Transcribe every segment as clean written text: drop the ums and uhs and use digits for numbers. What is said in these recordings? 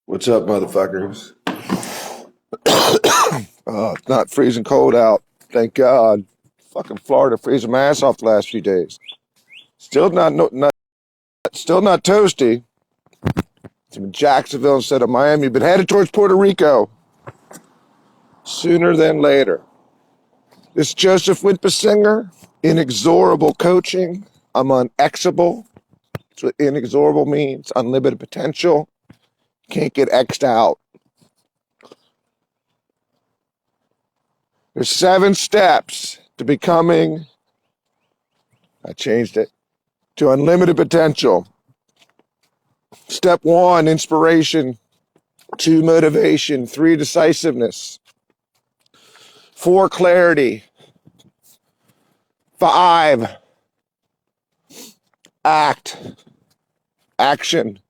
What's up, motherfuckers? It's not freezing cold out. Thank God. Fucking Florida freezing my ass off the last few days. Still still not toasty. It's in Jacksonville instead of Miami, but headed towards Puerto Rico sooner than later. This is Joseph Wittbesinger. Inexorable coaching. I'm unexable. That's what inexorable means. Unlimited potential. Can't get X'd out. There's 7 steps to becoming, I changed it, to unlimited potential. Step 1, inspiration. 2, motivation. 3, decisiveness. 4, clarity. 5, action.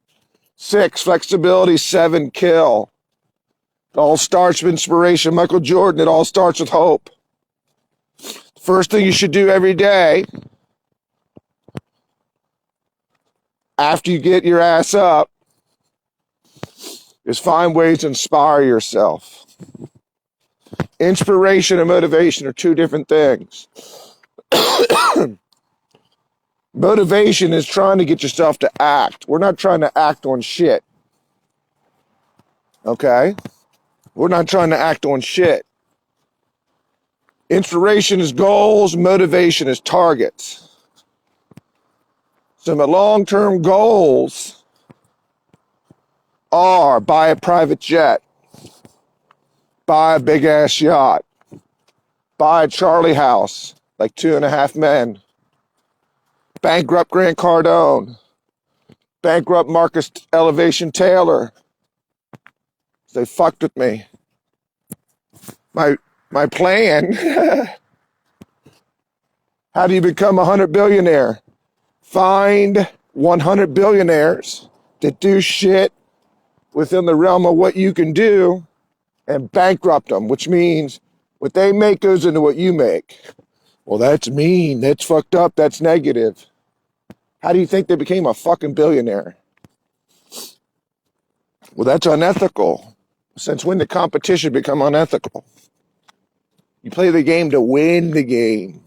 6, flexibility. 7, kill. It all starts with inspiration. Michael Jordan, it all starts with hope. First thing you should do every day after you get your ass up is find ways to inspire yourself. Inspiration and motivation are 2 different things. Motivation is trying to get yourself to act. We're not trying to act on shit. Okay? We're not trying to act on shit. Inspiration is goals, motivation is targets. So my long-term goals are buy a private jet, buy a big-ass yacht, buy a Charlie house, like 2.5 men, bankrupt Grant Cardone, bankrupt Marcus Elevation Taylor. They fucked with me. My plan, how do you become a 100 billionaire? Find 100 billionaires that do shit within the realm of what you can do and bankrupt them, which means what they make goes into what you make. Well, that's mean. That's fucked up. That's negative. How do you think they became a fucking billionaire? Well, that's unethical. Since when did competition become unethical? You play the game to win the game.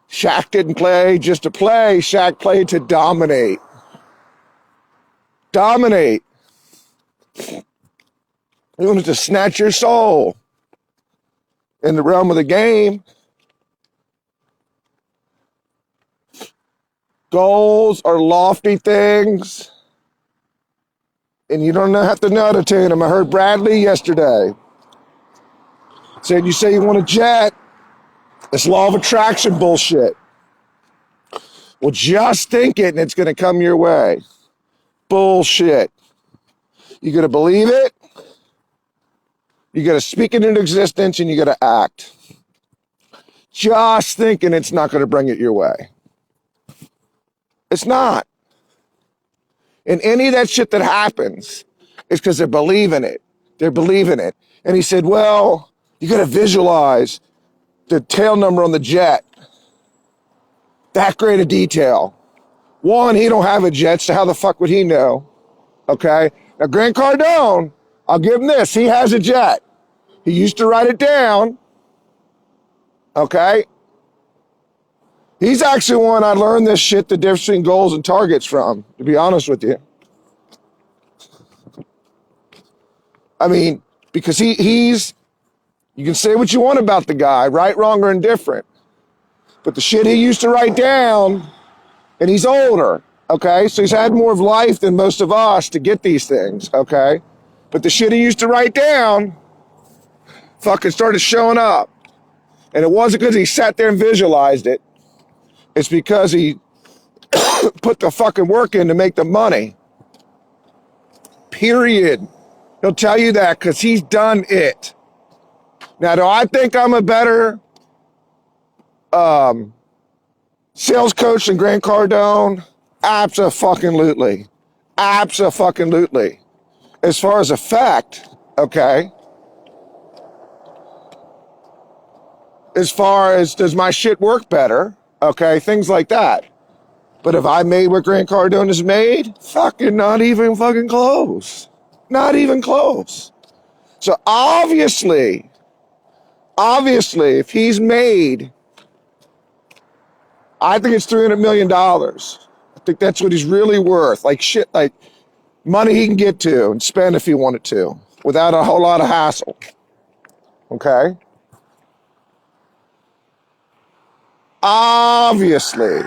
Shaq didn't play just to play. Shaq played to dominate. Dominate. He wanted to snatch your soul. In the realm of the game, goals are lofty things, and you don't have to know how to attain them. I heard Bradley yesterday said, you say you want a jet, it's law of attraction bullshit. Well, just think it and it's going to come your way. Bullshit. You got to believe it, you got to speak it into existence, and you got to act. Just thinking it's not going to bring it your way. It's not. And any of that shit that happens is because they believe in it. They're believing it. And he said, well, you got to visualize the tail number on the jet. That great a detail. One, he don't have a jet, so how the fuck would he know? Okay? Now, Grant Cardone, I'll give him this. He has a jet. He used to write it down. Okay? He's actually one I learned this shit, the difference between goals and targets from, to be honest with you. I mean, because he's, you can say what you want about the guy, right, wrong, or indifferent. But the shit he used to write down, and he's older, okay? So he's had more of life than most of us to get these things, okay? But the shit he used to write down fucking started showing up. And it wasn't because he sat there and visualized it. It's because he put the fucking work in to make the money. Period. He'll tell you that because he's done it. Now, do I think I'm a better sales coach than Grant Cardone? Abso-fucking-lutely. Abso-fucking-lutely. As far as effect, okay? As far as does my shit work better, okay? Things like that. But if I made what Grant Cardone's made, fucking not even fucking close. Not even close. So obviously, if he's made, I think it's $300 million. I think that's what he's really worth. Like shit, like money he can get to and spend if he wanted to without a whole lot of hassle. Okay? Obviously,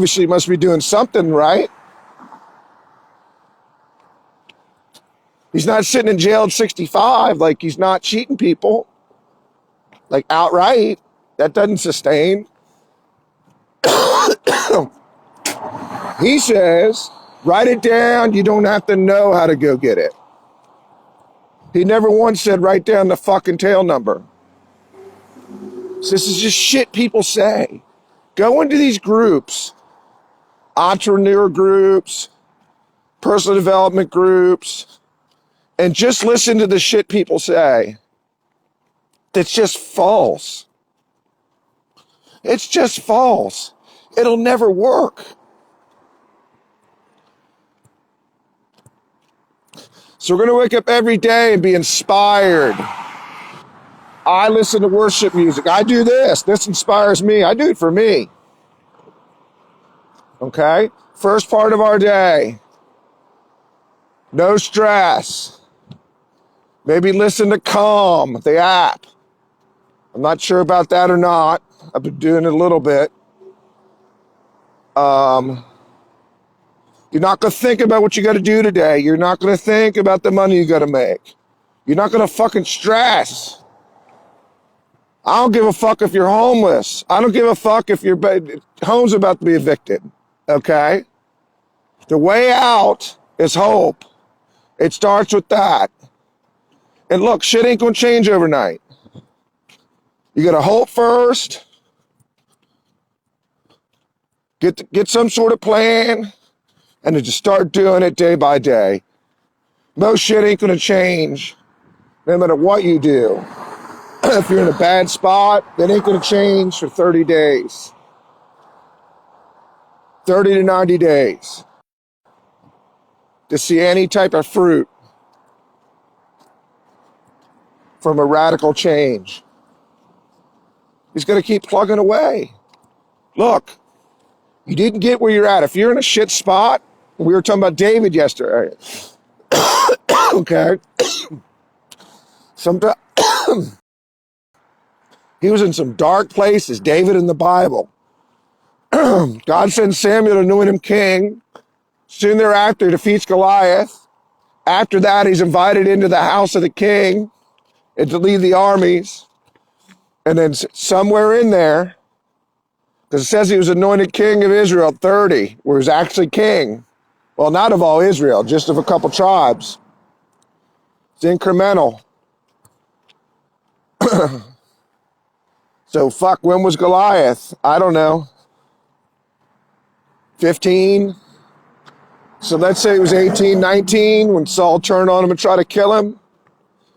he must be doing something right. He's not sitting in jail at 65. Like, he's not cheating people. Like, outright. That doesn't sustain. He says, write it down. You don't have to know how to go get it. He never once said, write down the fucking tail number. So this is just shit people say. Go into these groups, entrepreneur groups, personal development groups, and just listen to the shit people say. That's just false. It's just false. It'll never work. So we're going to wake up every day and be inspired. I listen to worship music. I do this. This inspires me. I do it for me. Okay? First part of our day. No stress. Maybe listen to Calm, the app. I'm not sure about that or not. I've been doing it a little bit. You're not going to think about what you got to do today. You're not going to think about the money you got to make. You're not going to fucking stress. I don't give a fuck if you're homeless. I don't give a fuck if your home's about to be evicted. Okay? The way out is hope. It starts with that. And look, shit ain't going to change overnight. You got to hope first. Get some sort of plan. And then just start doing it day by day. Most shit ain't going to change no matter what you do. If you're in a bad spot, it ain't going to change for 30 days. 30 to 90 days. To see any type of fruit from a radical change. He's going to keep plugging away. Look, you didn't get where you're at. If you're in a shit spot, we were talking about David yesterday. Okay? Sometimes he was in some dark places, David in the Bible. God sends Samuel to anoint him king. Soon thereafter, he defeats Goliath. After that, he's invited into the house of the king and to lead the armies. And then somewhere in there, because it says he was anointed king of Israel at 30, where he's actually king. Well, not of all Israel, just of a couple tribes. It's incremental. So fuck, when was Goliath? I don't know. 15? So let's say it was 18, 19 when Saul turned on him and tried to kill him.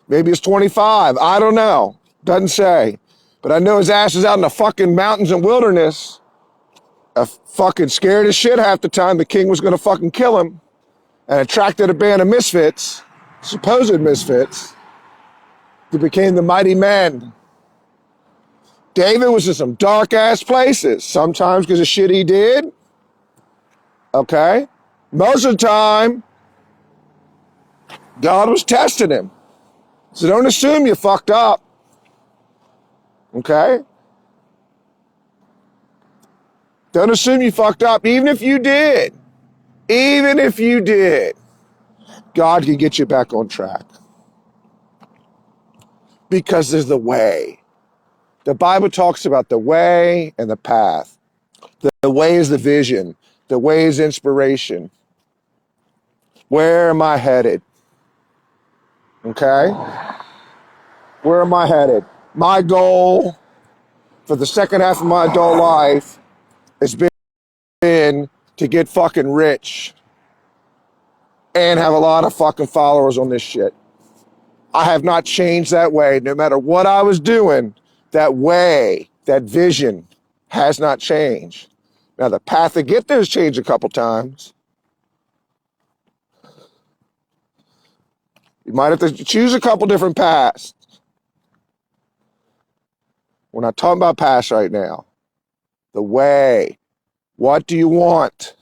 Maybe it's 25. I don't know. Doesn't say. But I know his ass is out in the fucking mountains and wilderness. Fucking scared as shit half the time the king was going to fucking kill him. And attracted a band of misfits, supposed misfits, who became the mighty men. David was in some dark ass places. Sometimes because of shit he did. Okay? Most of the time, God was testing him. So don't assume you fucked up. Okay? Don't assume you fucked up. Even if you did, God can get you back on track. Because there's the way. The Bible talks about the way and the path. The way is the vision. The way is inspiration. Where am I headed? Okay? Where am I headed? My goal for the second half of my adult life has been to get fucking rich and have a lot of fucking followers on this shit. I have not changed that way. No matter what I was doing, that way, that vision has not changed. Now, the path to get there has changed a couple times. You might have to choose a couple different paths. We're not talking about paths right now. The way. What do you want?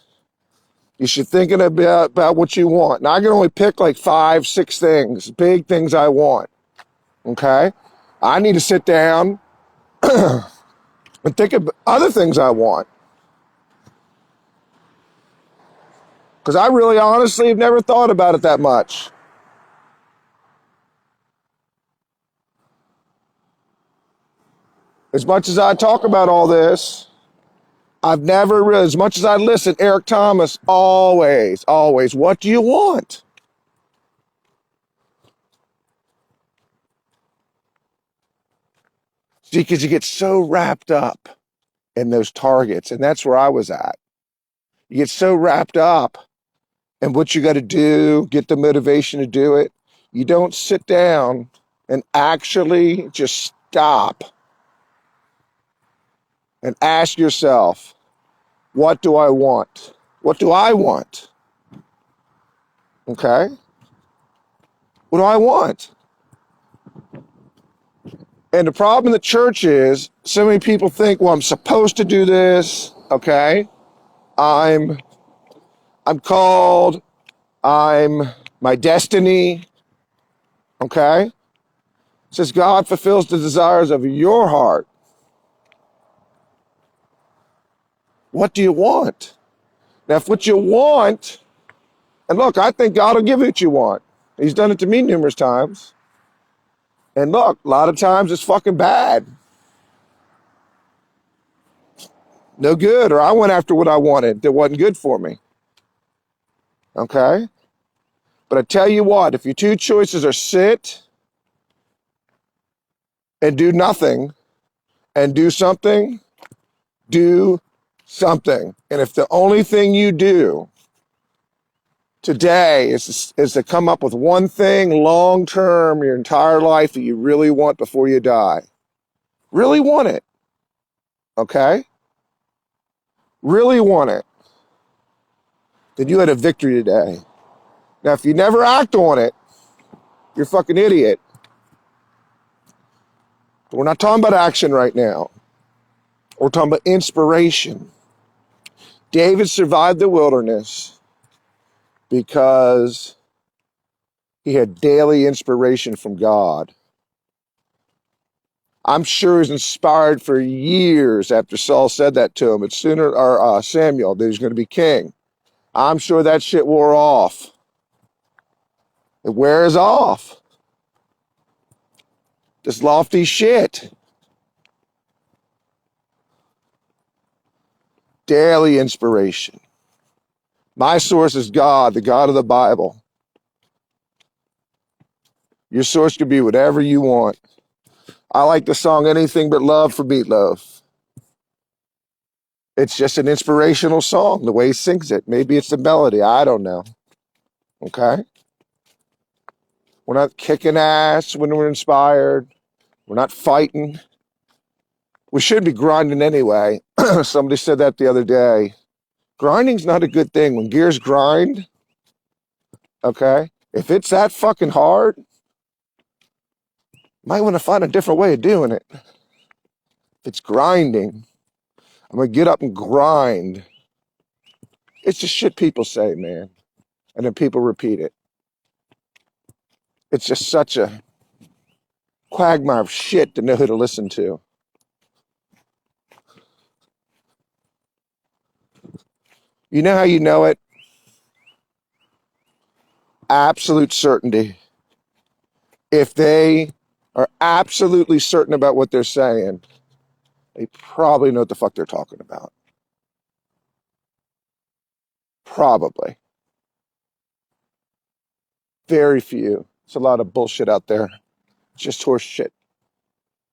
You should think about what you want. Now, I can only pick like 5, 6 things, big things I want. Okay? I need to sit down and think of other things I want. Because I really honestly have never thought about it that much. As much as I talk about all this, I've never really, as much as I listen, Eric Thomas, always, what do you want? See, because you get so wrapped up in those targets, and that's where I was at. You get so wrapped up in what you got to do, get the motivation to do it. You don't sit down and actually just stop and ask yourself, what do I want? What do I want? Okay? What do I want? And the problem in the church is so many people think, well, I'm supposed to do this, okay? I'm called, I'm my destiny, okay? It says God fulfills the desires of your heart. What do you want? Now, if what you want, and look, I think God will give you what you want. He's done it to me numerous times. And look, a lot of times it's fucking bad. No good, or I went after what I wanted that wasn't good for me. Okay? But I tell you what, if your two choices are sit and do nothing and do something, do something. And if the only thing you do today is to come up with one thing long term your entire life that you really want before you die, really want it, okay? Really want it, then you had a victory today. Now, if you never act on it, you're a fucking idiot. But we're not talking about action right now. We're talking about inspiration. David survived the wilderness because he had daily inspiration from God. I'm sure he was inspired for years after Saul said that to him. It's Samuel, that he's going to be king. I'm sure that shit wore off. It wears off. This lofty shit. Daily inspiration. My source is God, the God of the Bible. Your source could be whatever you want. I like the song Anything But Love for Meatloaf. It's just an inspirational song, the way he sings it. Maybe it's the melody. I don't know. Okay? We're not kicking ass when we're inspired. We're not fighting. We should be grinding anyway. Somebody said that the other day. Grinding's not a good thing. When gears grind, okay, if it's that fucking hard, you might want to find a different way of doing it. If it's grinding, I'm going to get up and grind. It's just shit people say, man. And then people repeat it. It's just such a quagmire of shit to know who to listen to. You know how you know it? Absolute certainty. If they are absolutely certain about what they're saying, they probably know what the fuck they're talking about. Probably. Very few. It's a lot of bullshit out there. It's just horse shit.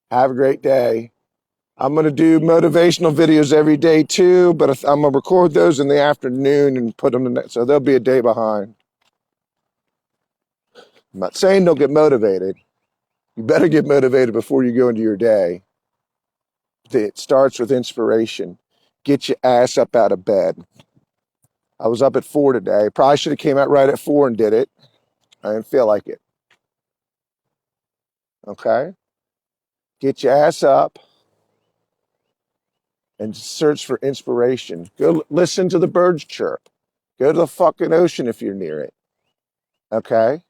Have a great day. I'm going to do motivational videos every day too, but I'm going to record those in the afternoon and put them in, so they'll be a day behind. I'm not saying don't get motivated. You better get motivated before you go into your day. It starts with inspiration. Get your ass up out of bed. I was up at 4 today. Probably should have came out right at 4 and did it. I didn't feel like it. Okay? Get your ass up and search for inspiration. Go listen to the birds chirp. Go to the fucking ocean if you're near it. Okay?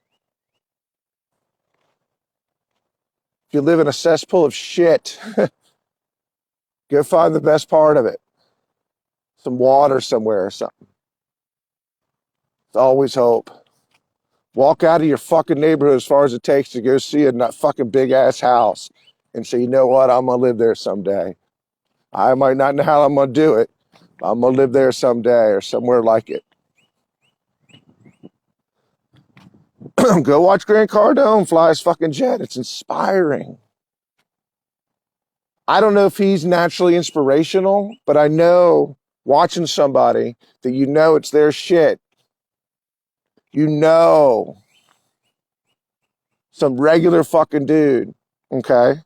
If you live in a cesspool of shit, go find the best part of it. Some water somewhere or something. There's always hope. Walk out of your fucking neighborhood as far as it takes to go see a fucking big ass house and say, you know what, I'm going to live there someday. I might not know how I'm going to do it, but I'm going to live there someday or somewhere like it. Go watch Grant Cardone fly his fucking jet. It's inspiring. I don't know if he's naturally inspirational, but I know watching somebody that you know it's their shit. You know, some regular fucking dude, okay?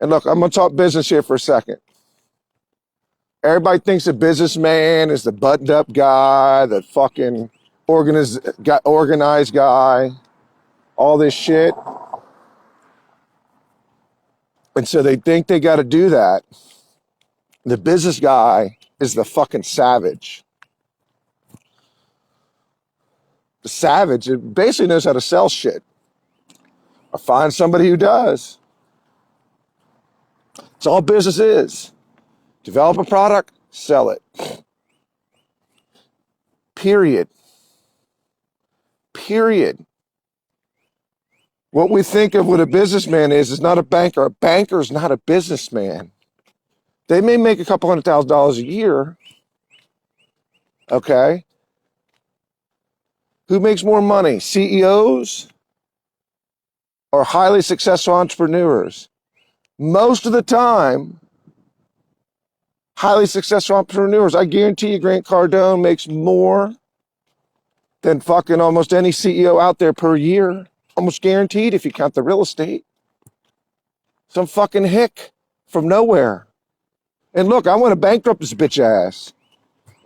And look, I'm going to talk business here for a second. Everybody thinks a businessman is the buttoned up guy, the fucking organized guy, all this shit. And so they think they got to do that. The business guy is the fucking savage. The savage, it basically knows how to sell shit. Or find somebody who does. It's all business is. Develop a product, sell it. Period. Period. What we think of what a businessman is not a banker. A banker is not a businessman. They may make a couple $100,000 a year. Okay? Who makes more money? CEOs or highly successful entrepreneurs? Most of the time, highly successful entrepreneurs. I guarantee you Grant Cardone makes more than fucking almost any CEO out there per year. Almost guaranteed if you count the real estate. Some fucking hick from nowhere. And look, I want to bankrupt this bitch ass.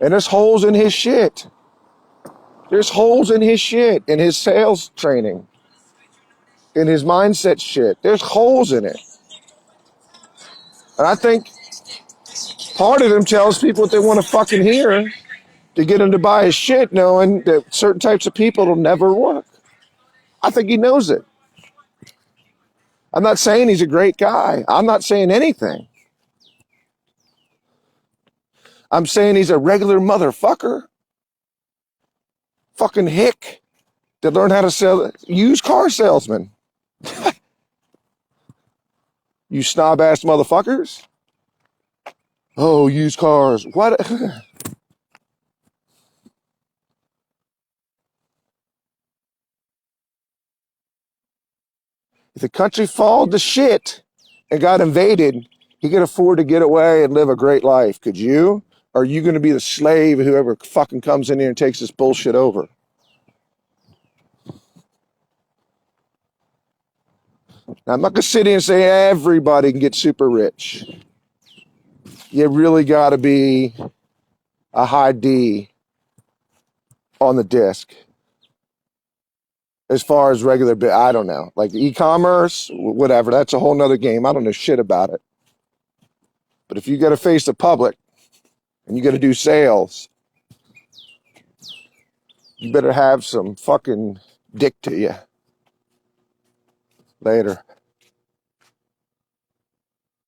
And there's holes in his shit. There's holes in his shit, in his sales training, in his mindset shit. There's holes in it. And I think part of him tells people what they want to fucking hear to get him to buy his shit, knowing that certain types of people will never work. I think he knows it. I'm not saying he's a great guy. I'm not saying anything. I'm saying he's a regular motherfucker. Fucking hick that learned how to sell used car salesman. You snob ass motherfuckers. Oh, used cars. What? If the country falled to shit and got invaded, he could afford to get away and live a great life. Could you? Or are you going to be the slave of whoever fucking comes in here and takes this bullshit over? Now, I'm not going to sit here and say everybody can get super rich. You really got to be a high D on the disc. As far as regular, I don't know. Like e-commerce, whatever, that's a whole nother game. I don't know shit about it. But if you got to face the public and you got to do sales, you better have some fucking dick to you. Later.